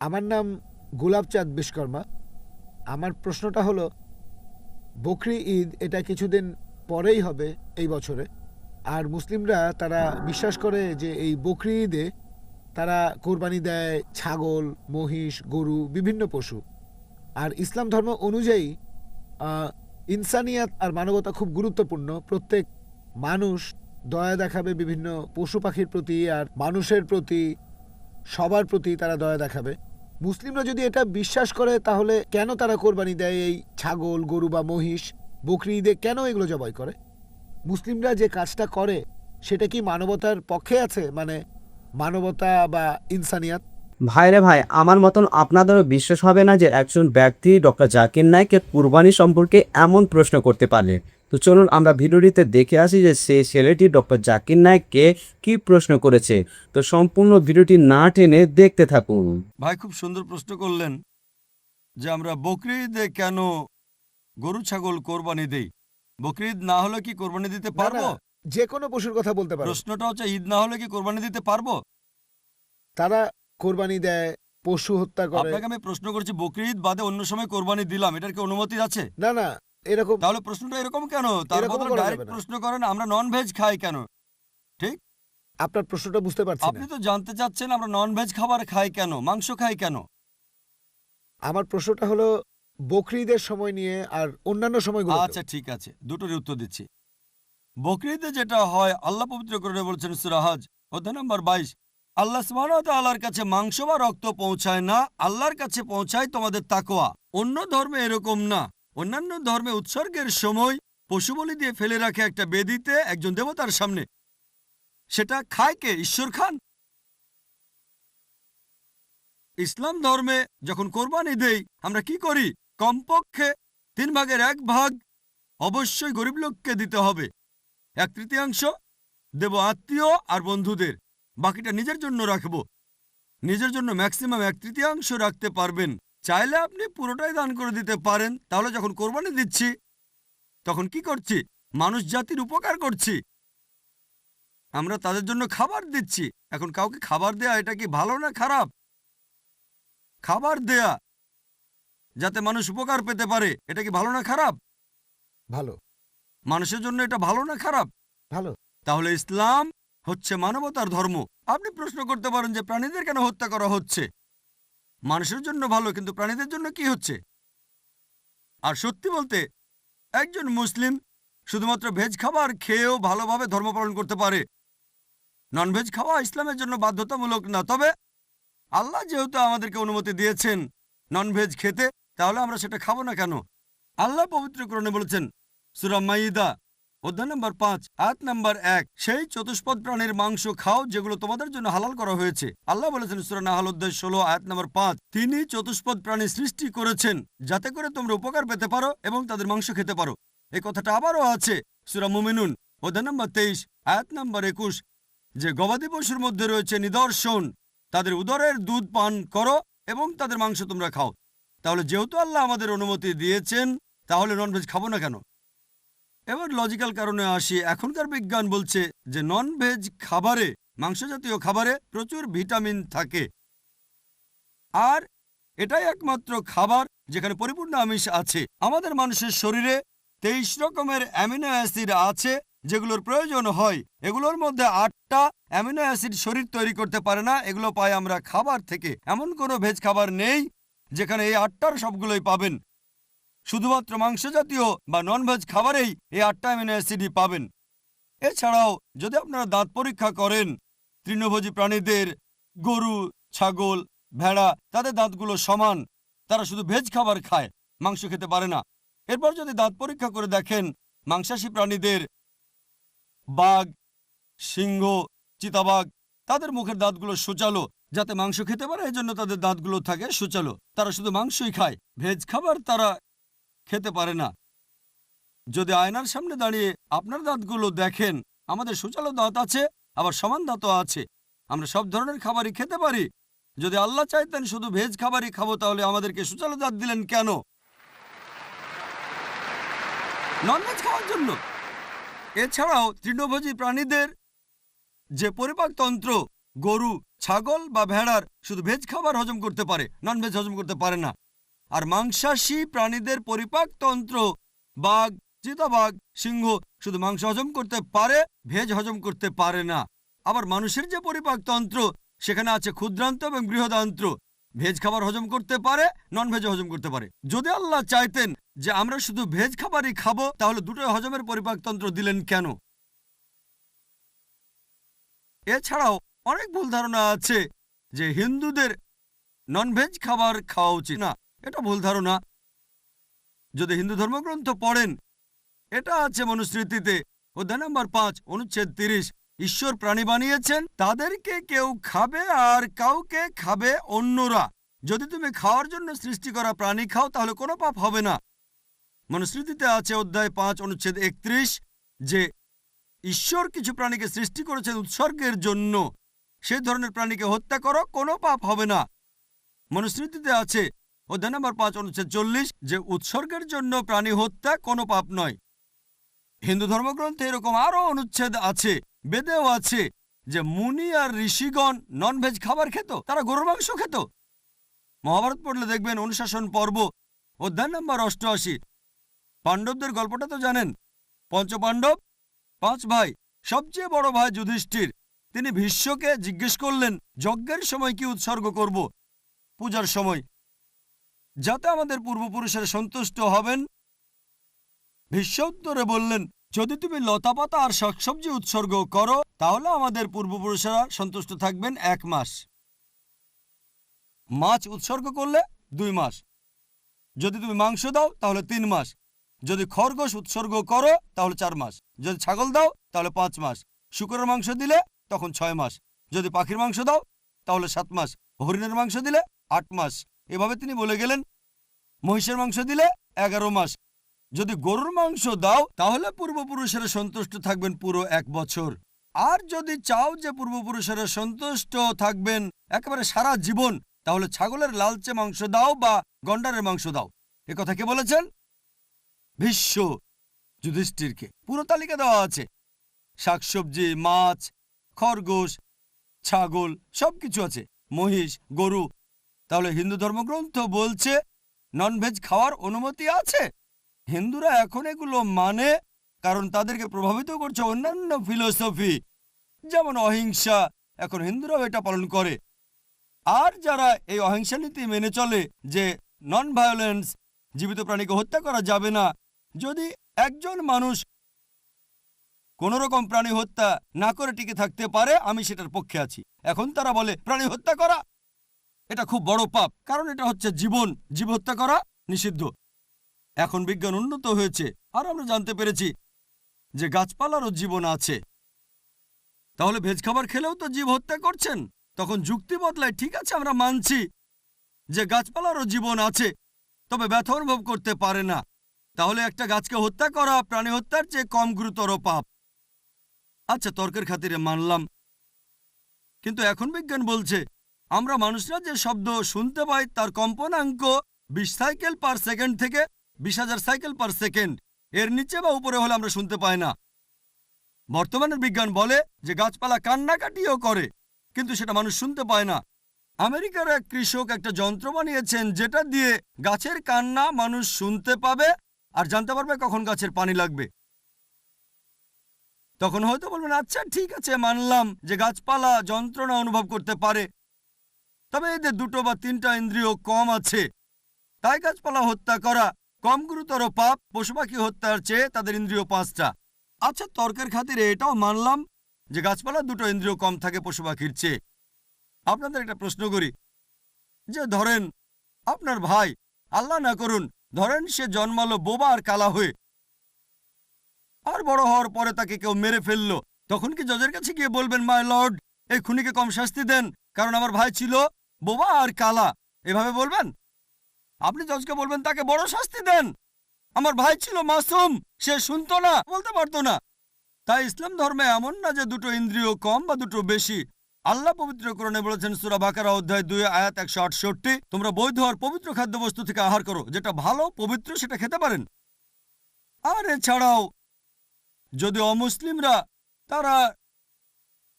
আমার নাম গোলাপচাঁদ বিশ্বকর্মা। আমার প্রশ্নটা হলো, বকরি ঈদ এটা কিছুদিন পরেই হবে এই বছরে। আর মুসলিমরা তারা বিশ্বাস করে যে এই বকরি ঈদে তারা কোরবানি দেয় ছাগল, মহিষ, গরু, বিভিন্ন পশু। আর ইসলাম ধর্ম অনুযায়ী ইনসানিয়াত আর মানবতা খুব গুরুত্বপূর্ণ। প্রত্যেক মানুষ দয়া দেখাবে বিভিন্ন পশু পাখির প্রতি আর মানুষের প্রতি, সবার প্রতি তারা দয়া দেখাবে। মুসলিমরা যদি এটা বিশ্বাস করে তাহলে কেন তারা কোরবানি দেয় এই ছাগল, গরু বা মহিষ? বকরি ঈদে কেন এগুলো জবাই করে? মুসলিমরা যে কাজটা করে সেটা কি মানবতার পক্ষে আছে, মানে মানবতা বা ইনসানিয়াত? ভাইরে ভাই, আমার মতন আপনাদেরও বিশ্বাস হবে না যে একজন ব্যক্তি ডক্টর জাকির নায়েকের কুরবানি সম্পর্কে এমন প্রশ্ন করতে পারে। তো চলুন আমরা ভিডিওটিতে দেখে আসি যে সেই ছেলেটি ডক্টর জাকির নায়েককে কি প্রশ্ন করেছে। তো সম্পূর্ণ ভিডিওটি না টেনে দেখতে থাকুন। ভাই খুব সুন্দর প্রশ্ন করলেন যে আমরা বকরি ঈদে কেন গরু ছাগল কোরবানি দেই। বকরি ঈদ না হলে কি কোরবানি দিতে না, পারবো? না, যে কোনো পশুর কথা বলতে পারো। প্রশ্নটা হচ্ছে ঈদ না হলে কি কোরবানি দিতে পারবো? তারা কোরবানি দেয়, পশু হত্যা করে। আপনাকে আমি প্রশ্ন করছি বকরি ঈদ বাদে অন্য সময় কোরবানি দিলাম, এটার কি অনুমতি আছে? না, না, এরকম তাহলে প্রশ্নটা এরকম কেন? তার এরকমও বদলে করা যাবে ডাইরেক্ট না। প্রশ্ন করেন আমরা নন ভেজ খাই কেন? ঠিক? আপনার প্রশ্নটা বুঝতে পারছি আপনি না। তো জানতে চাচ্ছেন আমরা নন ভেজ খাবার খাই কেন, মাংস খাই কেন? আমার প্রশ্নটা হলো বকরি ঈদের সময় নিয়ে আর অন্যান্য সময়গুলো। আচ্ছা ঠিক আছে, দুটোরই উত্তর দিচ্ছি। বকরি ঈদে যেটা হয় আল্লাহ পবিত্র করে বলছেন সূরা হজ অধ্যায় নম্বর 22, আল্লাহ সুবহানাহু ওয়া তাআলার কাছে মাংস বা রক্ত পৌঁছায় না, আল্লাহর কাছে পৌঁছায় তোমাদের তাকওয়া। অন্য ধর্মে এরকম না। অন্যান্য ধর্মে উৎসর্গের সময় পশু বলি দিয়ে ফেলে রাখে একটা বেদিতে একজন দেবতার সামনে। সেটা খায় কে? ঈশ্বর খান। ইসলাম ধর্মে যখন কোরবানি দেই আমরা কি করি? কমপক্ষে 1/3 অবশ্যই গরিব লোককে দিতে হবে, 1/3 দেব আত্মীয় আর বন্ধুদের, বাকিটা নিজের জন্য রাখবো। নিজের জন্য ম্যাক্সিমাম 1/3 রাখতে পারবেন। চাইলে আপনি পুরোটাই দান করে দিতে পারেন। তাহলে যখন কোরবানি দিচ্ছি তখন কি করছি? মানুষ জাতির উপকার করছি। আমরা তাদের জন্য খাবার দিচ্ছি। এখন কাউকে খাবার দেয়া এটা কি ভালো না খারাপ? খাবার দেয়া যাতে মানুষ উপকার পেতে পারে এটা কি ভালো না খারাপ? ভালো। মানুষের জন্য এটা ভালো না খারাপ? ভালো। তাহলে ইসলাম হচ্ছে মানবতার ধর্ম। আপনি প্রশ্ন করতে পারেন যে প্রাণীদের কেন হত্যা করা হচ্ছে? মানুষের জন্য ভালো, কিন্তু প্রাণীদের জন্য কি হচ্ছে? আর সত্যি বলতে একজন মুসলিম শুধুমাত্র ভেজ খাবার খেয়েও ভালোভাবে ধর্ম পালন করতে পারে। ননভেজ খাওয়া ইসলামের জন্য বাধ্যতামূলক না। তবে আল্লাহ যেহেতু আমাদেরকে অনুমতি দিয়েছেন ননভেজ খেতে, তাহলে আমরা সেটা খাবো না কেন? আল্লাহ পবিত্র কোরআনে বলেছেন সূরা মাইদা অধ্যায় নম্বর 5 আয়াত নম্বর 1, সেই চতুষ্পদ প্রাণীর মাংস খাও যেগুলো তোমাদের জন্য হালাল করা হয়েছে। আল্লাহ বলেছেন সূরা নাহল অধ্যায় 16 আয়াত নম্বর 5, তিনি চতুষ্পদ প্রাণী সৃষ্টি করেছেন যাতে করে তোমরা উপকার পেতে পারো এবং তাদের মাংস খেতে পারো। এই কথাটা আবারও আছে সূরা মুমিনুন অধ্যায় নম্বর 23 আয়াত নম্বর 21, যে গবাদি পশুর মধ্যে রয়েছে নিদর্শন, তাদের উদরের দুধ পান করো এবং তাদের মাংস তোমরা খাও। তাহলে যেহেতু আল্লাহ আমাদের অনুমতি দিয়েছেন, তাহলে ননভেজ খাবো না কেন? এবার লজিক্যাল কারণে আসি। এখনকার বিজ্ঞান বলছে যে ননভেজ খাবারে, মাংস জাতীয় খাবারে প্রচুর ভিটামিন থাকে, আর এটাই একমাত্র খাবার যেখানে পরিপূর্ণ আমিষ আছে। আমাদের মানুষের শরীরে 23 রকমের অ্যামিনো অ্যাসিড আছে যেগুলোর প্রয়োজন হয়। এগুলোর মধ্যে 8টা অ্যামিনো অ্যাসিড শরীর তৈরি করতে পারে না, এগুলো পাই আমরা খাবার থেকে। এমন কোনো ভেজ খাবার নেই যেখানে এই 8টার সবগুলোই পাবেন। শুধুমাত্র মাংস জাতীয় বা ননভেজ খাবারেই এই 8টা অ্যামিনো অ্যাসিডই পাবেন। এছাড়াও যদি আপনারা দাঁত পরীক্ষা করেন তৃণভোজী প্রাণীদের, গরু, ছাগল, ভেড়া, তাদের দাঁতগুলো সমান। তারা শুধু ভেজ খাবার খায়, মাংস খেতে পারে না। এরপর যদি দাঁত পরীক্ষা করে দেখেন মাংসাশী প্রাণীদের, বাঘ, সিংহ, চিতাবাঘ, তাদের মুখের দাঁতগুলো সূচালো যাতে মাংস খেতে পারে, এজন্য তাদের দাঁতগুলো থাকে সূচালো। তারা শুধু মাংসই খায়, ভেজ খাবার তারা খেতে পারে না। যদি আয়নার সামনে দাঁড়িয়ে আপনার দাঁতগুলো দেখেন, আমাদের সূচালো দাঁত আছে, আবার সমান দাঁতও আছে। আমরা সব ধরনের খাবারই খেতে পারি। যদি আল্লাহ চাইতেন শুধু ভেজ খাবারই খাবো, তাহলে আমাদেরকে সূচালো দাঁত দিলেন কেন? ননভেজ খাওয়ার জন্য। এছাড়াও তৃণভোজী প্রাণীদের যে পরিপাকতন্ত্র, গরু, ছাগল বা ভেড়ার শুধু ভেজ খাবার হজম করতে পারে, নন ভেজ হজম করতে পারে না। আর মাংসাশী প্রাণীদের পরিপাকতন্ত্র, বাঘ, চিতাবাঘ, সিংহ শুধু মাংস হজম করতে পারে, ভেজ হজম করতে পারে না। আবার মানুষের যে পরিপাকতন্ত্র, সেখানে আছে ক্ষুদ্রান্ত এবং বৃহদান্ত্র, ভেজ খাবার হজম করতে পারে, নন ভেজ হজম করতে পারে। যদি আল্লাহ চাইতেন যে আমরা শুধু ভেজ খাবারই খাবো, তাহলে দুটোই হজমের পরিপাকতন্ত্র দিলেন কেন? এছাড়াও অনেক ভুল ধারণা আছে যে হিন্দুদের ননভেজ খাবার খাওয়া উচিত না। এটা ভুল ধারণা। যদি হিন্দু ধর্মগ্রন্থ পড়েন, এটা আছে মনুস্মৃতিতে অধ্যায় নম্বর 5 অনুচ্ছেদ 30, ঈশ্বর প্রাণী বানিয়েছেন, তাদেরকে কেউ খাবে আর কাউকে খাবে অন্যরা। যদি তুমি খাওয়ার জন্য সৃষ্টি করা প্রাণী খাও, তাহলে কোনো পাপ হবে না। মনুস্মৃতিতে আছে অধ্যায় 5 অনুচ্ছেদ 31 যে ঈশ্বর কিছু প্রাণীকে সৃষ্টি করেছেন উৎসর্গের জন্য, সেই ধরনের প্রাণীকে হত্যা করো, কোনো পাপ হবে না। মনুস্মৃতিতে আছে অধ্যায় নম্বর 5 অনুচ্ছেদ 40 যে উৎসর্গের জন্য প্রাণী হত্যা কোনো পাপ নয়। হিন্দু ধর্মগ্রন্থে এরকম আরো অনুচ্ছেদ আছে, বেদেও আছে যে মুনি আর ঋষিগণ ননভেজ খাবার খেত, তারা গরুর মাংস খেত। মহাভারত পড়লে দেখবেন অনুশাসন পর্ব অধ্যায় নম্বর 88, পাণ্ডবদের গল্পটা তো জানেন। পঞ্চপাণ্ডব 5 ভাই, সবচেয়ে বড় ভাই যুধিষ্ঠির, তিনি ভীষ্মকে জিজ্ঞেস করলেন যজ্ঞের সময় কি উৎসর্গ করব, পূজার সময়, যাতে আমাদের পূর্বপুরুষেরা সন্তুষ্ট হবেন। ভীষ্ম উত্তরে বললেন, যদি তুমি লতাপাতা আর শাকসবজি উৎসর্গ করো, তাহলে আমাদের পূর্বপুরুষেরা সন্তুষ্ট থাকবেন 1 মাস। মাছ উৎসর্গ করলে 2 মাস। যদি তুমি মাংস দাও তাহলে 3 মাস। যদি খরগোশ উৎসর্গ করো তাহলে 4 মাস। যদি ছাগল দাও তাহলে 5 মাস। শূকরের মাংস দিলে তখন 6 মাস। যদি পাখির মাংস দাও তাহলে 7 মাস। হরিণের মাংস দিলে 8 মাস। এভাবে তিনি বলে গেলেন। মহিষের মাংস দিলে 11 মাস। যদি গরুর মাংস দাও তাহলে পূর্বপুরুষেরা সন্তুষ্ট থাকবেন পুরো 1 বছর। আর যদি চাও যে পূর্বপুরুষেরা সন্তুষ্ট থাকবেন একেবারে সারা জীবন, তাহলে ছাগলের লালচে মাংস দাও বা গন্ডারের মাংস দাও। এ কথা কে বলেছেন? ভীষ্ম যুধিষ্ঠিরকে। পুরো তালিকা দেওয়া আছে, শাকসবজি, মাছ, খরগোশ, ছাগল, সবকিছু আছে, মহিষ, গরু। তাহলে হিন্দু ধর্মগ্রন্থ বলছে ননভেজ খাওয়ার অনুমতি আছে। হিন্দুরা এখন এগুলো মানে কারণ তাদেরকে প্রভাবিত করছে অন্যান্য ফিলোসফি, যেমন অহিংসা। এখন হিন্দুরাও এটা পালন করে। আর যারা এই অহিংসা নীতি মেনে চলে যে নন ভায়োলেন্স, জীবিত প্রাণীকে হত্যা করা যাবে না, যদি একজন মানুষ কোনো রকম প্রাণী হত্যা না করে টিকে থাকতে পারে, আমি সেটার পক্ষে আছি। এখন তারা বলে প্রাণী হত্যা করা এটা খুব বড় পাপ, কারণ এটা হচ্ছে জীবন, জীব হত্যা করা নিষিদ্ধ। এখন বিজ্ঞান উন্নত হয়েছে আর আমরা জানতে পেরেছি যে গাছপালারও জীবন আছে। তাহলে ভেজ খাবার খেলেও তো জীব হত্যা করছেন। তখন যুক্তি বদলায়, ঠিক আছে আমরা মানছি যে গাছপালারও জীবন আছে, তবে ব্যথা অনুভব করতে পারে না। তাহলে একটা গাছকে হত্যা করা প্রাণী হত্যার চেয়ে কম গুরুতর পাপ। আচ্ছা, তর্কের খাতিরে মানলাম, কিন্তু এখন বিজ্ঞান বলছে আমরা মানুষরা যে শব্দ শুনতে পাই তার কম্পনাঙ্ক 20 সাইকেল পার সেকেন্ড থেকে 20,000 সাইকেল পার সেকেন্ড, এর নিচে বা উপরে হলে আমরা শুনতে পাই না। বর্তমানের বিজ্ঞান বলে যে গাছপালা কান্নাকাটিও করে, কিন্তু সেটা মানুষ শুনতে পায় না। আমেরিকার এক কৃষক একটা যন্ত্র বানিয়েছেন যেটা দিয়ে গাছের কান্না মানুষ শুনতে পাবে আর জানতে পারবে কখন গাছের পানি লাগবে। তখন হয়তো বলবেন, আচ্ছা ঠিক আছে, মানলাম যে গাছপালা যন্ত্রণা অনুভব করতে পারে, তবে এদের 2 বা 3টা ইন্দ্রিয় কম আছে, তাই গাছপালা হত্যা করা কম গুরুতর পাপ পশু পাখি হত্যার চেয়ে তাদের ইন্দ্রিয় 5টা। আচ্ছা, তর্কের খাতিরে এটাও মানলাম যে গাছপালা 2টো ইন্দ্রিয় কম থাকে পশু পাখির চেয়ে। আপনাদের একটা প্রশ্ন করি, যে ধরেন আপনার ভাই, আল্লাহ না করুন, ধরেন সে জন্মালো বোবা আর কালা হয়ে, আর বড় হওয়ার পরে তাকে কেউ মেরে ফেললো, তখন কি জজের কাছে গিয়ে বলবেন, মাই লর্ড, এই খুনিকে কম শাস্তি দেন কারণ আমার ভাই ছিল বোবা আর কালা? এভাবে বলবেন? আপনি জজকে বলবেন তাকে বড় শাস্তি দেন, আমার ভাই ছিল মাসুম, সে শুনতো না, বলতে পারতো না। তাই ইসলাম ধর্মে এমন না যে 2টো ইন্দ্রিয় কম বা 2টো বেশি। আল্লাহ পবিত্র কোরআনে বলেছেন সূরা বাকারা অধ্যায় 2 আয়াত 168, তোমরা বৈধ আর পবিত্র খাদ্যবস্তু থেকে আহার করো, যেটা ভালো পবিত্র সেটা খেতে পারেন। আর এছাড়াও যদি অমুসলিমরা তারা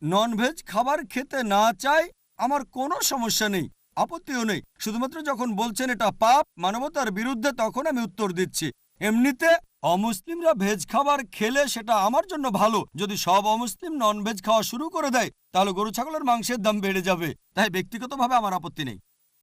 ননভেজ খাবার খেতে না চায় আমার কোনো সমস্যা নেই, আপত্তিও নেই। শুধুমাত্র যখন বলছেন এটা পাপ, মানবতার বিরুদ্ধে, তখন আমি উত্তর দিচ্ছি। এমনিতে অমুসলিমরা ভেজ খাবার খেলে সেটা আমার জন্য ভালো। যদি সব অমুসলিম ননভেজ খাওয়া শুরু করে দেয় তাহলে গরু ছাগলের মাংসের দাম বেড়ে যাবে। তাই ব্যক্তিগতভাবে আমার আপত্তি নেই।